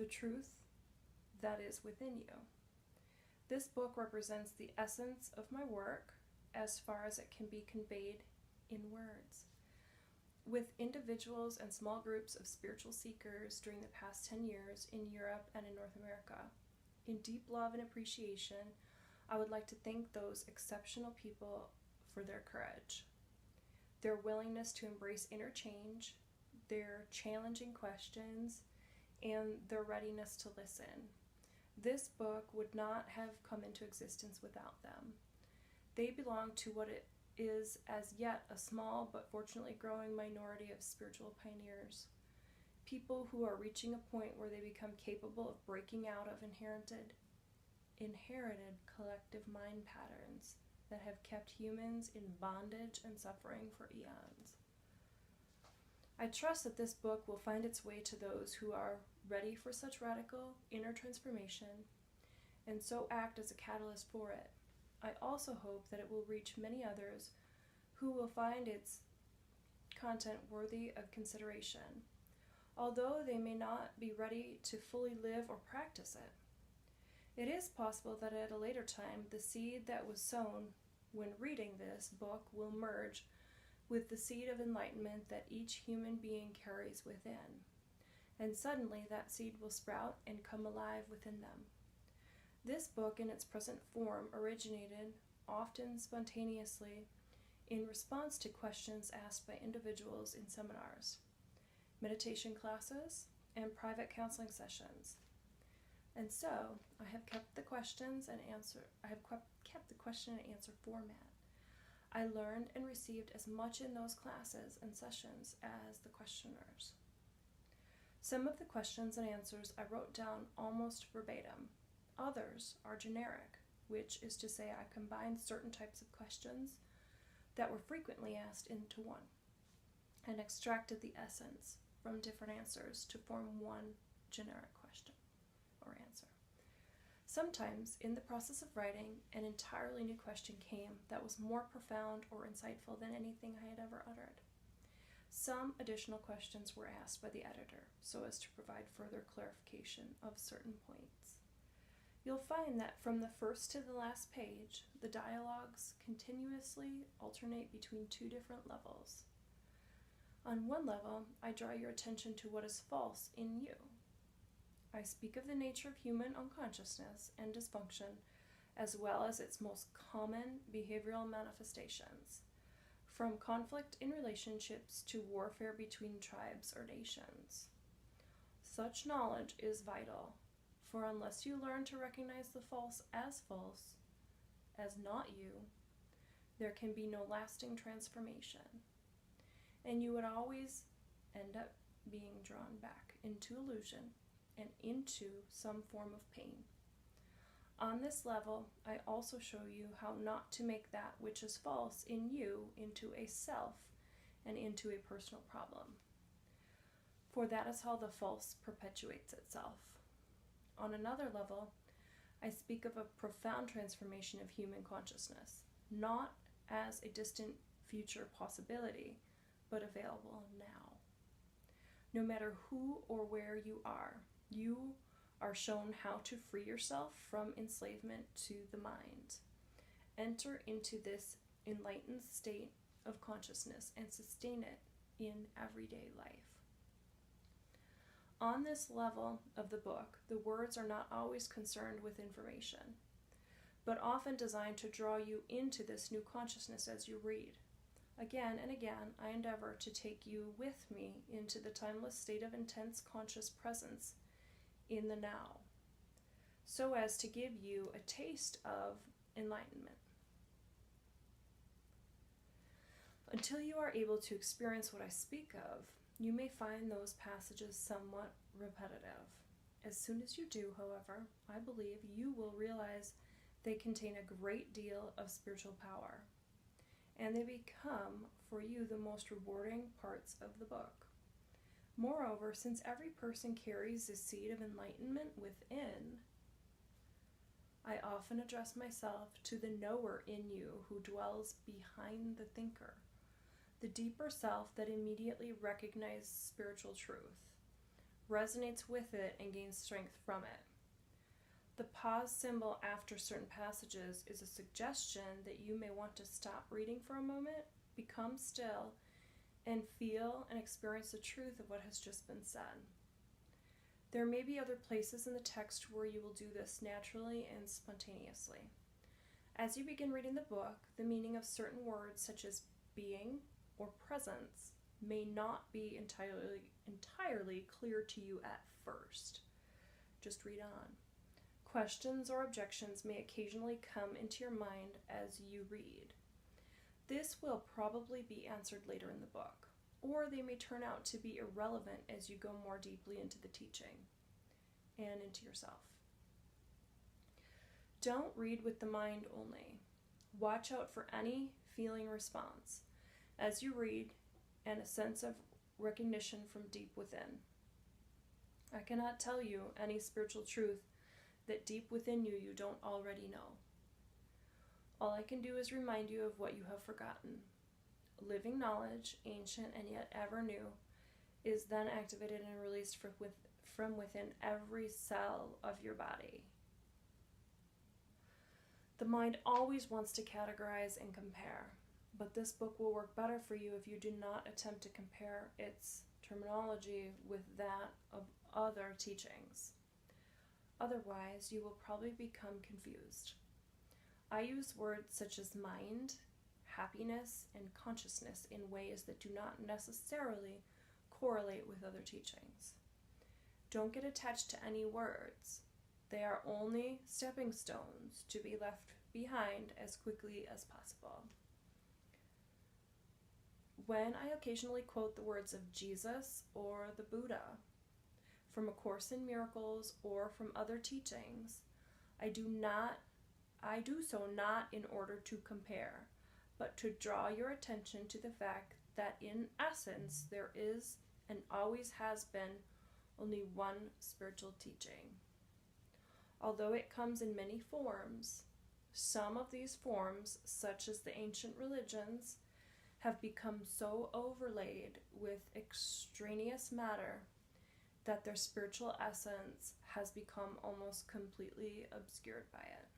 the truth that is within you. This book represents the essence of my work as far as it can be conveyed in words. With individuals and small groups of spiritual seekers during the past 10 years in Europe and in North America, in deep love and appreciation, I would like to thank those exceptional people for their courage, their willingness to embrace inner change, their challenging questions, and their readiness to listen. This book would not have come into existence without them. They belong to what it is as yet a small but fortunately growing minority of spiritual pioneers, people who are reaching a point where they become capable of breaking out of inherited collective mind patterns that have kept humans in bondage and suffering for eons. I trust that this book will find its way to those who are ready for such radical inner transformation and so act as a catalyst for it. I also hope that it will reach many others who will find its content worthy of consideration, although they may not be ready to fully live or practice it. It is possible that at a later time, the seed that was sown when reading this book will merge with the seed of enlightenment that each human being carries within, and suddenly that seed will sprout and come alive within them. This book in its present form originated, often spontaneously, in response to questions asked by individuals in seminars, meditation classes, and private counseling sessions. And so, I have kept the question and answer format. I learned and received as much in those classes and sessions as the questioners. Some of the questions and answers I wrote down almost verbatim. Others are generic, which is to say I combined certain types of questions that were frequently asked into one, and extracted the essence from different answers to form one generic question or answer. Sometimes, in the process of writing, an entirely new question came that was more profound or insightful than anything I had ever uttered. Some additional questions were asked by the editor, so as to provide further clarification of certain points. You'll find that from the first to the last page, the dialogues continuously alternate between two different levels. On one level, I draw your attention to what is false in you. I speak of the nature of human unconsciousness and dysfunction, as well as its most common behavioral manifestations, from conflict in relationships to warfare between tribes or nations. Such knowledge is vital, for unless you learn to recognize the false, as not you, there can be no lasting transformation, and you would always end up being drawn back into illusion and into some form of pain. On this level, I also show you how not to make that which is false in you into a self and into a personal problem, for that is how the false perpetuates itself. On another level, I speak of a profound transformation of human consciousness, not as a distant future possibility, but available now. No matter who or where you are shown how to free yourself from enslavement to the mind. Enter into this enlightened state of consciousness and sustain it in everyday life. On this level of the book, the words are not always concerned with information, but often designed to draw you into this new consciousness as you read. Again and again, I endeavor to take you with me into the timeless state of intense conscious presence in the now, so as to give you a taste of enlightenment. Until you are able to experience what I speak of, you may find those passages somewhat repetitive. As soon as you do, however, I believe you will realize they contain a great deal of spiritual power, and they become for you the most rewarding parts of the book. Moreover, since every person carries the seed of enlightenment within, I often address myself to the knower in you who dwells behind the thinker, the deeper self that immediately recognizes spiritual truth, resonates with it and gains strength from it. The pause symbol after certain passages is a suggestion that you may want to stop reading for a moment, become still, and feel and experience the truth of what has just been said. There may be other places in the text where you will do this naturally and spontaneously. As you begin reading the book, the meaning of certain words such as being or presence may not be entirely clear to you at first. Just read on. Questions or objections may occasionally come into your mind as you read. This will probably be answered later in the book, or they may turn out to be irrelevant as you go more deeply into the teaching and into yourself. Don't read with the mind only. Watch out for any feeling response as you read and a sense of recognition from deep within. I cannot tell you any spiritual truth that deep within you don't already know. All I can do is remind you of what you have forgotten. Living knowledge, ancient and yet ever new, is then activated and released from within every cell of your body. The mind always wants to categorize and compare, but this book will work better for you if you do not attempt to compare its terminology with that of other teachings. Otherwise, you will probably become confused. I use words such as mind, happiness, and consciousness in ways that do not necessarily correlate with other teachings. Don't get attached to any words. They are only stepping stones to be left behind as quickly as possible. When I occasionally quote the words of Jesus or the Buddha from A Course in Miracles or from other teachings, I do so not in order to compare, but to draw your attention to the fact that in essence there is and always has been only one spiritual teaching. Although it comes in many forms, some of these forms, such as the ancient religions, have become so overlaid with extraneous matter that their spiritual essence has become almost completely obscured by it.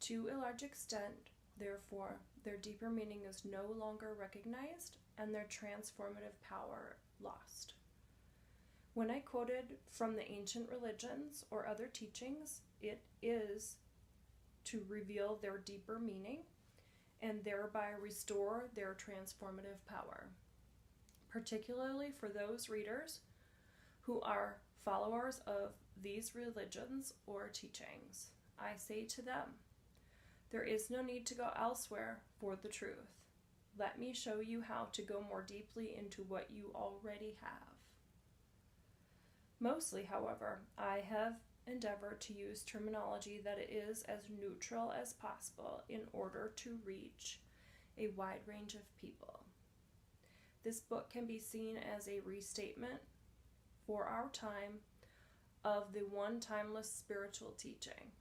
To a large extent, therefore, their deeper meaning is no longer recognized and their transformative power lost. When I quoted from the ancient religions or other teachings, it is to reveal their deeper meaning and thereby restore their transformative power, particularly for those readers who are followers of these religions or teachings. I say to them, there is no need to go elsewhere for the truth. Let me show you how to go more deeply into what you already have. Mostly, however, I have endeavored to use terminology that is as neutral as possible in order to reach a wide range of people. This book can be seen as a restatement for our time of the one timeless spiritual teaching,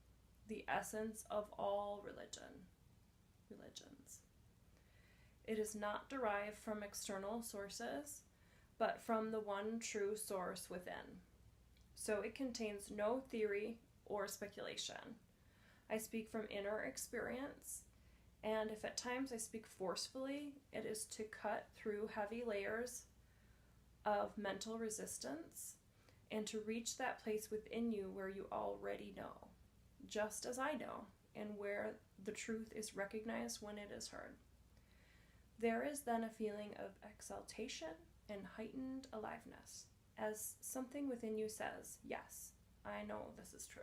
the essence of all religions. It is not derived from external sources, but from the one true source within. So it contains no theory or speculation. I speak from inner experience, and if at times I speak forcefully, it is to cut through heavy layers of mental resistance and to reach that place within you where you already know, just as I know, and where the truth is recognized when it is heard. There is then a feeling of exaltation and heightened aliveness, as something within you says, yes, I know this is true.